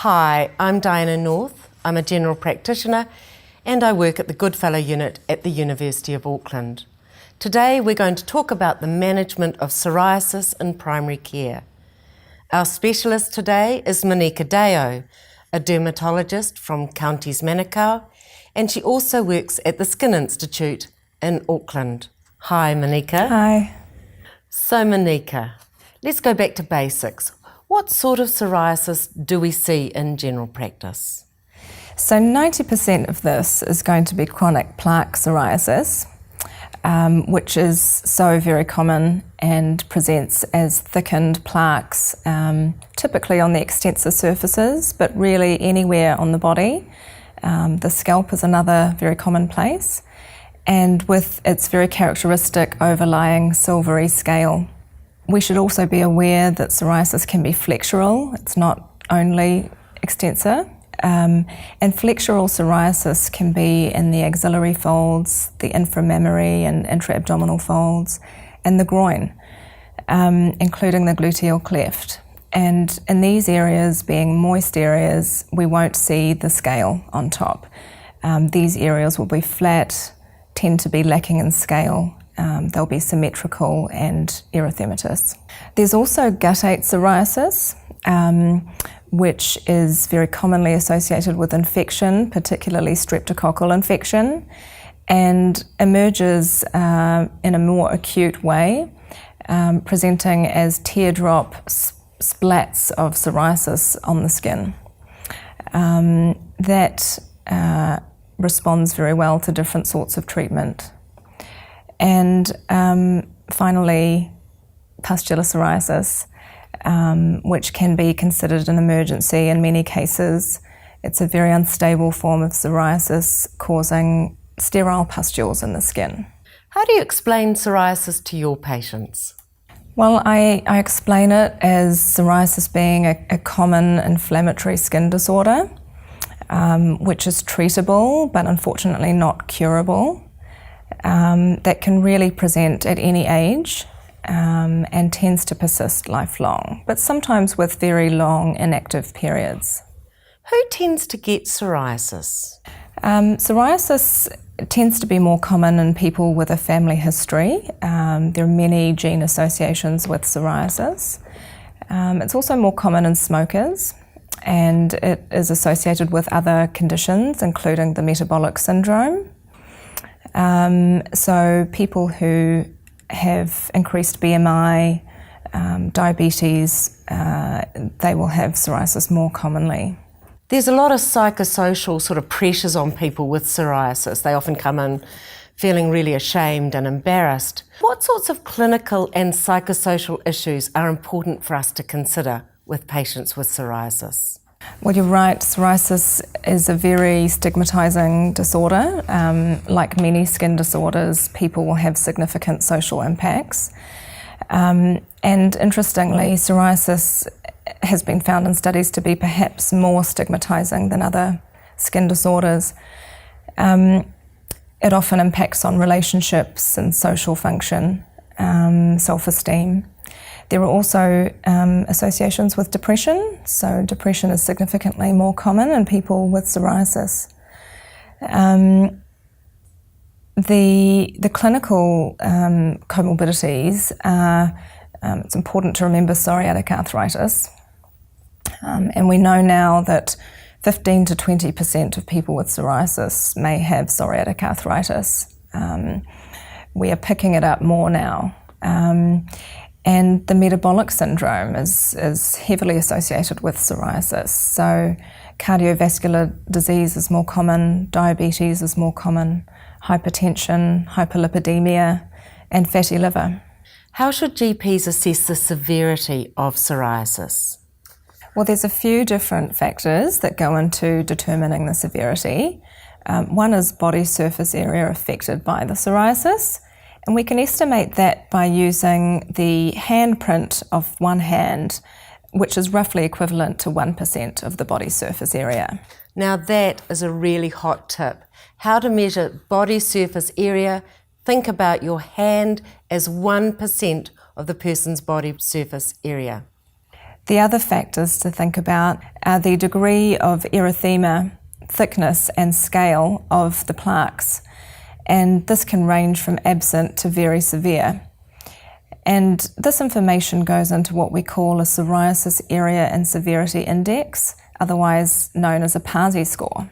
Hi, I'm Diana North. I'm a general practitioner and I work at the Goodfellow unit at the University of Auckland. Today we're going to talk about the management of psoriasis in primary care. Our specialist today is Maneka Deo, a dermatologist from Counties Manukau, and she also works at the Skin Institute in Auckland. Hi Maneka. Hi. So Maneka, let's go back to basics. What sort of psoriasis do we see in general practice? So 90% of this is going to be chronic plaque psoriasis, which is so very common and presents as thickened plaques, typically on the extensor surfaces, but really anywhere on the body. The scalp is another very common place, and with its very characteristic overlying silvery scale. We should also be aware that psoriasis can be flexural. It's not only extensor. And flexural psoriasis can be in the axillary folds, the inframammary and intra-abdominal folds, and the groin, including the gluteal cleft. And in these areas, being moist areas, we won't see the scale on top. These areas will be flat, tend to be lacking in scale. They'll be symmetrical and erythematous. There's also guttate psoriasis, which is very commonly associated with infection, particularly streptococcal infection, and emerges in a more acute way, presenting as teardrop splats of psoriasis on the skin. That responds very well to different sorts of treatment. And finally, pustular psoriasis, which can be considered an emergency in many cases. It's a very unstable form of psoriasis causing sterile pustules in the skin. How do you explain psoriasis to your patients? Well, I explain it as psoriasis being a common inflammatory skin disorder, which is treatable but unfortunately not curable. That can really present at any age and tends to persist lifelong, but sometimes with very long inactive periods. Who tends to get psoriasis? Psoriasis tends to be more common in people with a family history. There are many gene associations with psoriasis. It's also more common in smokers, and it is associated with other conditions, including the metabolic syndrome. So people who have increased BMI, diabetes, they will have psoriasis more commonly. There's a lot of psychosocial sort of pressures on people with psoriasis. They often come in feeling really ashamed and embarrassed. What sorts of clinical and psychosocial issues are important for us to consider with patients with psoriasis? Well, you're right, psoriasis is a very stigmatizing disorder. Like many skin disorders, people will have significant social impacts. And interestingly, psoriasis has been found in studies to be perhaps more stigmatizing than other skin disorders. It often impacts on relationships and social function, self-esteem. There are also associations with depression, so depression is significantly more common in people with psoriasis. The clinical comorbidities are, it's important to remember psoriatic arthritis, and we know now that 15 to 20% of people with psoriasis may have psoriatic arthritis. We are picking it up more now. And the metabolic syndrome is heavily associated with psoriasis. So cardiovascular disease is more common, diabetes is more common, hypertension, hyperlipidemia, and fatty liver. How should GPs assess the severity of psoriasis? Well, there's a few different factors that go into determining the severity. One is body surface area affected by the psoriasis. And we can estimate that by using the handprint of one hand, which is roughly equivalent to 1% of the body surface area. Now that is a really hot tip. How to measure body surface area. Think about your hand as 1% of the person's body surface area. The other factors to think about are the degree of erythema, thickness and scale of the plaques, and this can range from absent to very severe. And this information goes into what we call a psoriasis area and severity index, otherwise known as a PASI score.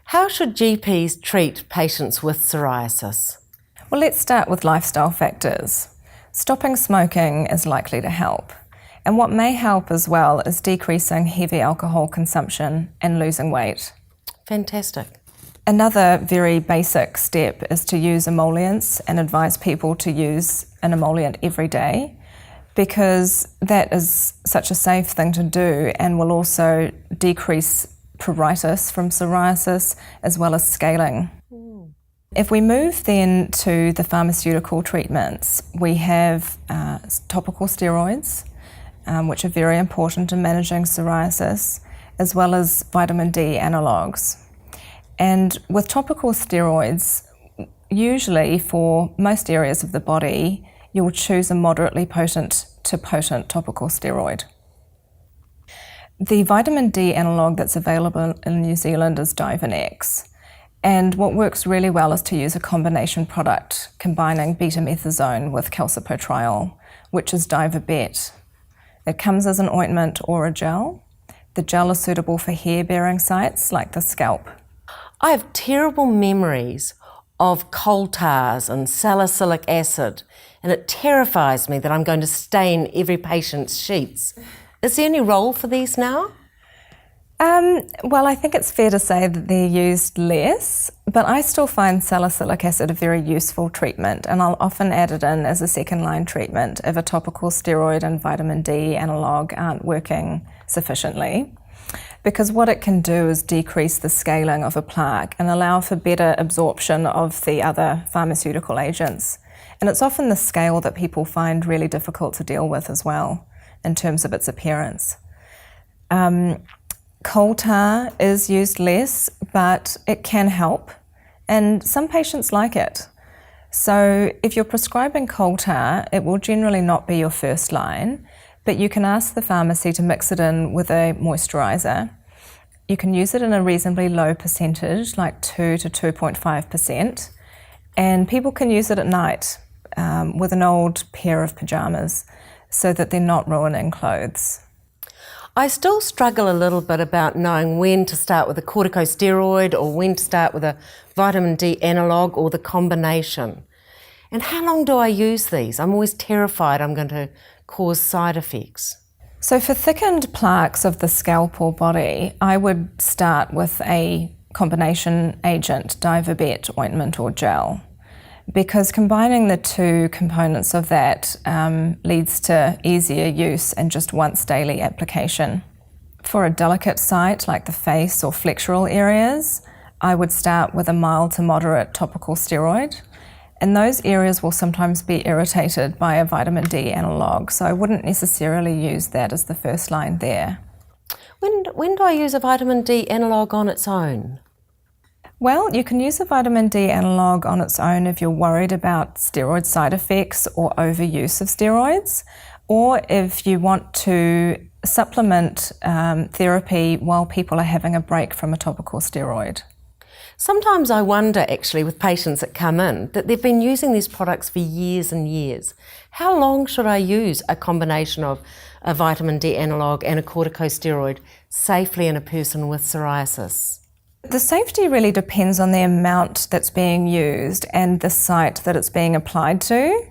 How should GPs treat patients with psoriasis? Well, let's start with lifestyle factors. Stopping smoking is likely to help. And what may help as well is decreasing heavy alcohol consumption and losing weight. Fantastic. Another very basic step is to use emollients and advise people to use an emollient every day, because that is such a safe thing to do and will also decrease pruritus from psoriasis as well as scaling. If we move then to the pharmaceutical treatments, we have topical steroids, which are very important in managing psoriasis, as well as vitamin D analogues. And with topical steroids, usually for most areas of the body, you'll choose a moderately potent to potent topical steroid. The vitamin D analogue that's available in New Zealand is Divanex. And what works really well is to use a combination product combining betamethasone with calcipotriol, which is Divabet. It comes as an ointment or a gel. The gel is suitable for hair-bearing sites like the scalp. I have terrible memories of coal tars and salicylic acid, and it terrifies me that I'm going to stain every patient's sheets. Is there any role for these now? Well, I think it's fair to say that they're used less, but I still find salicylic acid a very useful treatment, and I'll often add it in as a second-line treatment if a topical steroid and vitamin D analogue aren't working sufficiently, because what it can do is decrease the scaling of a plaque and allow for better absorption of the other pharmaceutical agents. And it's often the scale that people find really difficult to deal with as well, in terms of its appearance. Coal tar is used less, but it can help, and some patients like it. So if you're prescribing coal tar, it will generally not be your first line, but you can ask the pharmacy to mix it in with a moisturiser. You can use it in a reasonably low percentage, like 2 to 2.5%, and people can use it at night with an old pair of pyjamas so that they're not ruining clothes. I still struggle a little bit about knowing when to start with a corticosteroid or when to start with a vitamin D analogue or the combination. And how long do I use these? I'm always terrified I'm going to cause side effects. So for thickened plaques of the scalp or body, I would start with a combination agent, Divabet ointment or gel, because combining the two components of that leads to easier use and just once daily application. For a delicate site like the face or flexural areas, I would start with a mild to moderate topical steroid, and those areas will sometimes be irritated by a vitamin D analogue, so I wouldn't necessarily use that as the first line there. When do I use a vitamin D analogue on its own? Well, you can use a vitamin D analogue on its own if you're worried about steroid side effects or overuse of steroids, or if you want to supplement therapy while people are having a break from a topical steroid. Sometimes I wonder, actually, with patients that come in, that they've been using these products for years and years. How long should I use a combination of a vitamin D analogue and a corticosteroid safely in a person with psoriasis? The safety really depends on the amount that's being used and the site that it's being applied to.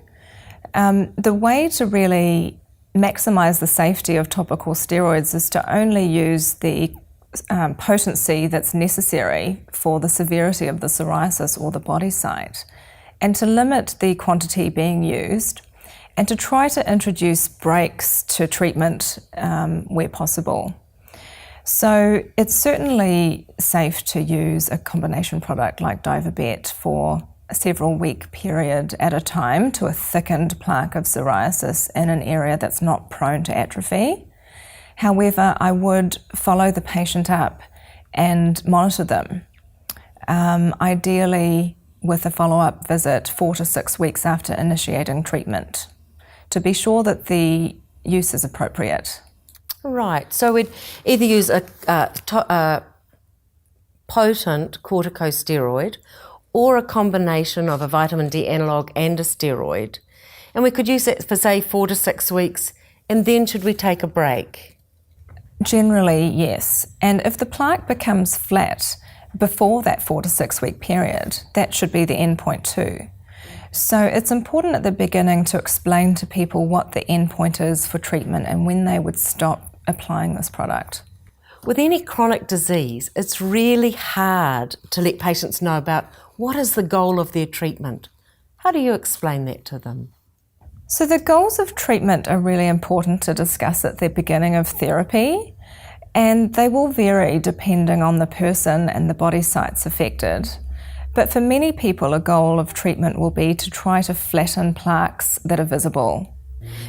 The way to really maximise the safety of topical steroids is to only use the potency that's necessary for the severity of the psoriasis or the body site, and to limit the quantity being used, and to try to introduce breaks to treatment where possible. So it's certainly safe to use a combination product like Divabet for a several week period at a time to a thickened plaque of psoriasis in an area that's not prone to atrophy. However, I would follow the patient up and monitor them, ideally with a follow-up visit 4 to 6 weeks after initiating treatment, to be sure that the use is appropriate. Right, so we'd either use a potent corticosteroid or a combination of a vitamin D analogue and a steroid. And we could use it for, say, 4 to 6 weeks, and then should we take a break? Generally, yes. And if the plaque becomes flat before that 4 to 6 week period, that should be the endpoint too. So it's important at the beginning to explain to people what the endpoint is for treatment and when they would stop applying this product. With any chronic disease, it's really hard to let patients know about what is the goal of their treatment. How do you explain that to them? So the goals of treatment are really important to discuss at the beginning of therapy, and they will vary depending on the person and the body sites affected. But for many people, a goal of treatment will be to try to flatten plaques that are visible.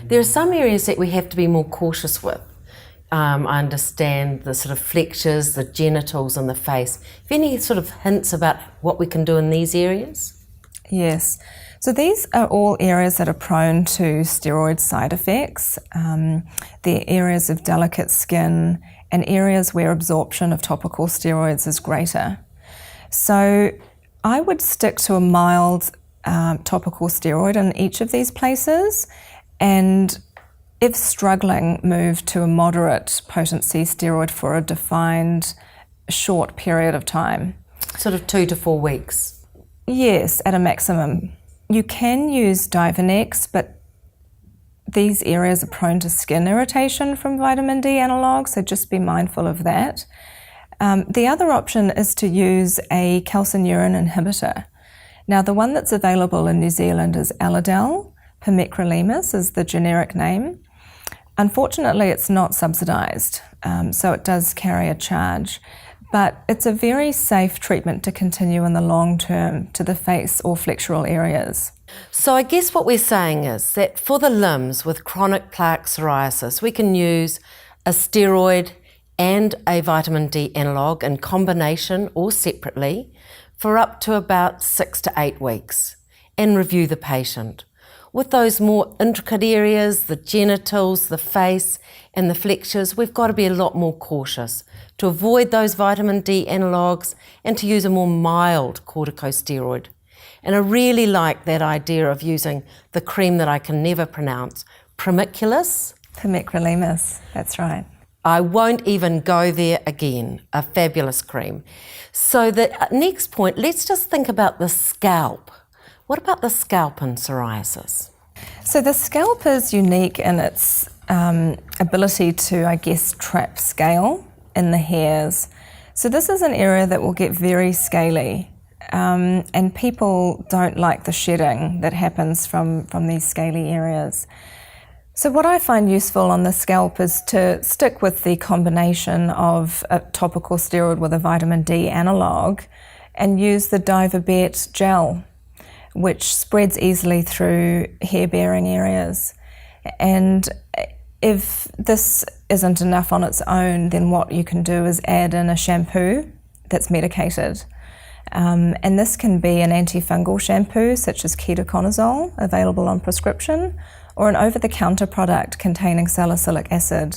There are some areas that we have to be more cautious with. I understand the sort of flexures, the genitals and the face. Have any sort of hints about what we can do in these areas? Yes. So these are all areas that are prone to steroid side effects. They're areas of delicate skin and areas where absorption of topical steroids is greater. So I would stick to a mild topical steroid in each of these places, and if struggling, move to a moderate potency steroid for a defined short period of time. Sort of 2 to 4 weeks? Yes, at a maximum. You can use Divanex, but these areas are prone to skin irritation from vitamin D analogues, so just be mindful of that. The other option is to use a calcineurin inhibitor. Now, the one that's available in New Zealand is Elidel. Pimecrolimus is the generic name. Unfortunately, it's not subsidised, so it does carry a charge. But it's a very safe treatment to continue in the long term to the face or flexural areas. So I guess what we're saying is that for the limbs with chronic plaque psoriasis, we can use a steroid and a vitamin D analogue in combination or separately for up to about 6 to 8 weeks and review the patient. With those more intricate areas, the genitals, the face and the flexures, we've got to be a lot more cautious to avoid those vitamin D analogues and to use a more mild corticosteroid. And I really like that idea of using the cream that I can never pronounce, Pimecrolimus, that's right. I won't even go there again, a fabulous cream. So the next point, let's just think about the scalp. What about the scalp in psoriasis? So the scalp is unique in its ability to, I guess, trap scale in the hairs. So this is an area that will get very scaly, and people don't like the shedding that happens from these scaly areas. So what I find useful on the scalp is to stick with the combination of a topical steroid with a vitamin D analogue and use the Divabet gel, which spreads easily through hair-bearing areas. And if this isn't enough on its own, then what you can do is add in a shampoo that's medicated. And this can be an antifungal shampoo such as ketoconazole, available on prescription, or an over-the-counter product containing salicylic acid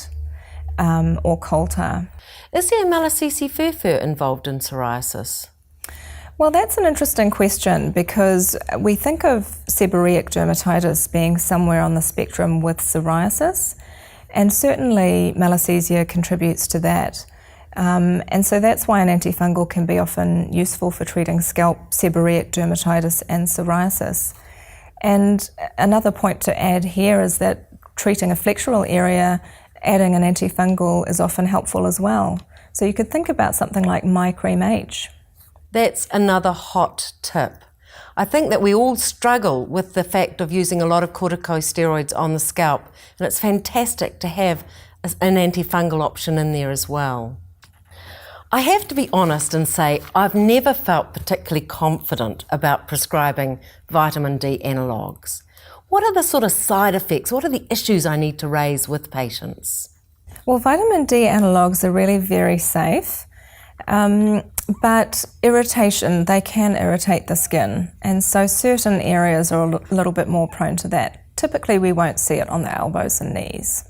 or coal tar. Is there malassezia furfur involved in psoriasis? Well, that's an interesting question because we think of seborrheic dermatitis being somewhere on the spectrum with psoriasis, and certainly malassezia contributes to that. And so that's why an antifungal can be often useful for treating scalp seborrheic dermatitis and psoriasis. And another point to add here is that treating a flexural area, adding an antifungal is often helpful as well. So you could think about something like My Cream H. That's another hot tip. I think that we all struggle with the fact of using a lot of corticosteroids on the scalp, and it's fantastic to have an antifungal option in there as well. I have to be honest and say I've never felt particularly confident about prescribing vitamin D analogues. What are the sort of side effects? What are the issues I need to raise with patients? Well, vitamin D analogues are really very safe, but irritation, they can irritate the skin, and so certain areas are a little bit more prone to that. Typically we won't see it on the elbows and knees.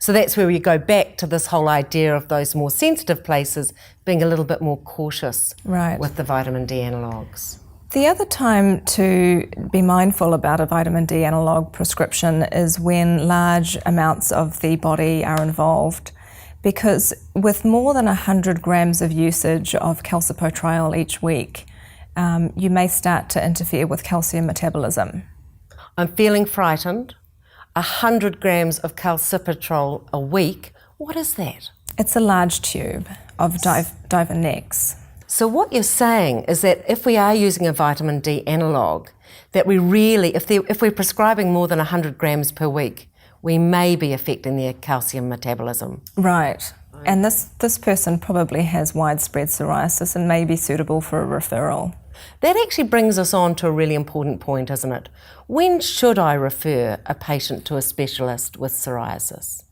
So that's where we go back to this whole idea of those more sensitive places being a little bit more cautious with the vitamin D analogues. The other time to be mindful about a vitamin D analogue prescription is when large amounts of the body are involved, because with more than 100 grams of usage of calcipotriol each week, you may start to interfere with calcium metabolism. I'm feeling frightened. 100 grams of calcipotriol a week, what is that? It's a large tube of Divanex. So what you're saying is that if we are using a vitamin D analogue, that we really, if we're prescribing more than 100 grams per week, we may be affecting their calcium metabolism. Right. And this person probably has widespread psoriasis and may be suitable for a referral. That actually brings us on to a really important point, isn't it? When should I refer a patient to a specialist with psoriasis?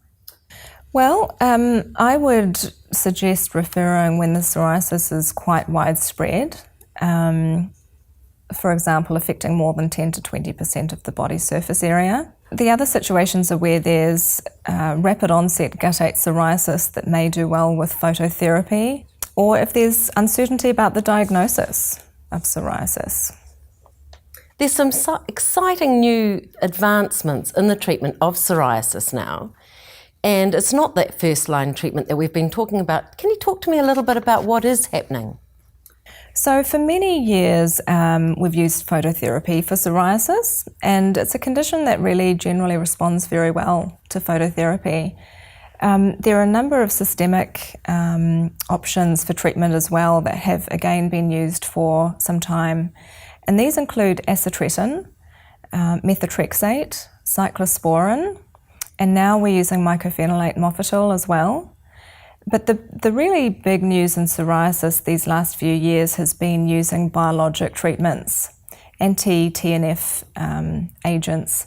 Well, I would suggest referring when the psoriasis is quite widespread, for example, affecting more than 10 to 20% of the body surface area. The other situations are where there's rapid onset guttate psoriasis that may do well with phototherapy, or if there's uncertainty about the diagnosis of psoriasis. There's some exciting new advancements in the treatment of psoriasis now. And it's not that first-line treatment that we've been talking about. Can you talk to me a little bit about what is happening? So for many years, we've used phototherapy for psoriasis, and it's a condition that really generally responds very well to phototherapy. There are a number of systemic options for treatment as well that have again been used for some time. And these include acitretin, methotrexate, cyclosporin, and now we're using mycophenolate mofetil as well. But the really big news in psoriasis these last few years has been using biologic treatments, anti-TNF agents,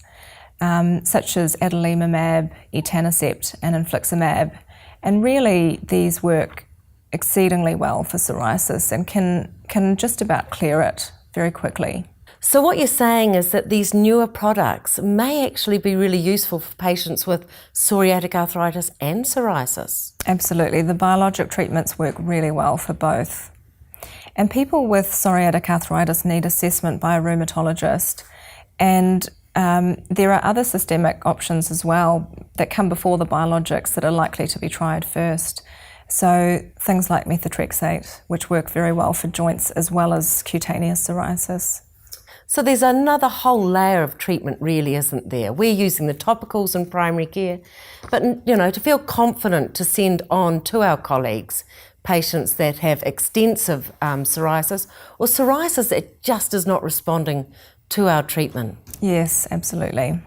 such as adalimumab, etanercept and infliximab. And really these work exceedingly well for psoriasis and can just about clear it very quickly. So what you're saying is that these newer products may actually be really useful for patients with psoriatic arthritis and psoriasis. Absolutely. The biologic treatments work really well for both. And people with psoriatic arthritis need assessment by a rheumatologist. And there are other systemic options as well that come before the biologics that are likely to be tried first. So things like methotrexate, which work very well for joints as well as cutaneous psoriasis. So there's another whole layer of treatment really, isn't there? We're using the topicals in primary care, but to feel confident to send on to our colleagues patients that have extensive psoriasis or psoriasis that just is not responding to our treatment. Yes, absolutely.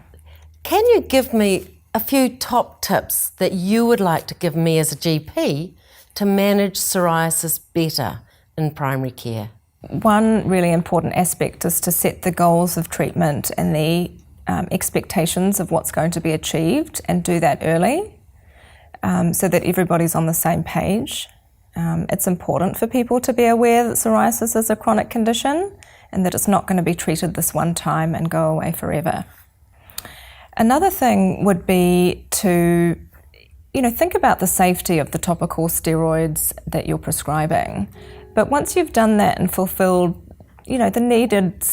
Can you give me a few top tips that you would like to give me as a GP to manage psoriasis better in primary care? One really important aspect is to set the goals of treatment and the expectations of what's going to be achieved and do that early so that everybody's on the same page. It's important for people to be aware that psoriasis is a chronic condition and that it's not going to be treated this one time and go away forever. Another thing would be to think about the safety of the topical steroids that you're prescribing. But once you've done that and fulfilled, the needed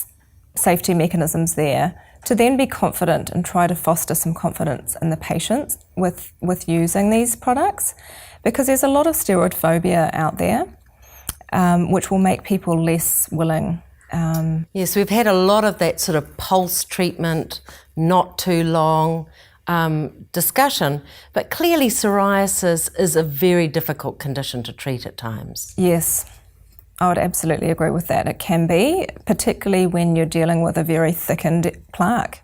safety mechanisms there, to then be confident and try to foster some confidence in the patients with using these products, because there's a lot of steroid phobia out there, which will make people less willing. Yes, we've had a lot of that sort of pulse treatment, not too long discussion, but clearly psoriasis is a very difficult condition to treat at times. Yes. I would absolutely agree with that. It can be, particularly when you're dealing with a very thickened plaque.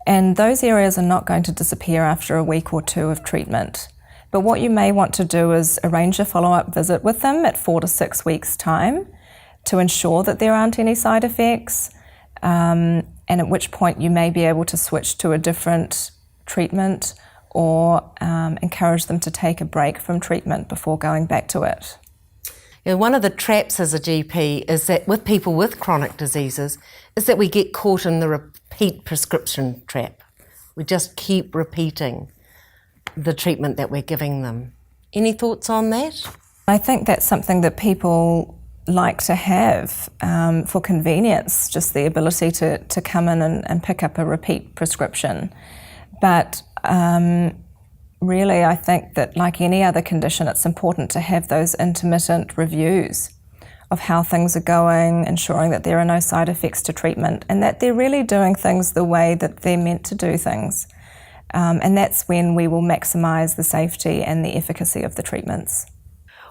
And those areas are not going to disappear after a week or two of treatment. But what you may want to do is arrange a follow-up visit with them at 4 to 6 weeks' time to ensure that there aren't any side effects, and at which point you may be able to switch to a different treatment or encourage them to take a break from treatment before going back to it. One of the traps as a GP is that with people with chronic diseases is that we get caught in the repeat prescription trap. We just keep repeating. the treatment that we're giving them. Any thoughts on that? I think that's something that people like to have for convenience, just the ability to come in and pick up a repeat prescription. But really, I think that like any other condition, it's important to have those intermittent reviews of how things are going, ensuring that there are no side effects to treatment and that they're really doing things the way that they're meant to do things. And that's when we will maximise the safety and the efficacy of the treatments.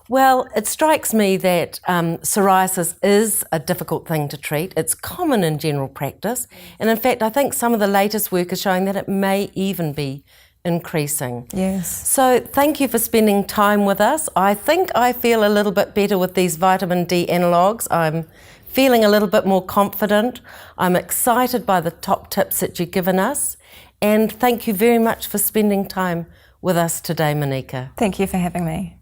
Well, it strikes me that psoriasis is a difficult thing to treat. It's common in general practice. And in fact, I think some of the latest work is showing that it may even be increasing. Yes. So thank you for spending time with us. I think I feel a little bit better with these vitamin D analogues. I'm feeling a little bit more confident. I'm excited by the top tips that you've given us. And thank you very much for spending time with us today, Maneka. Thank you for having me.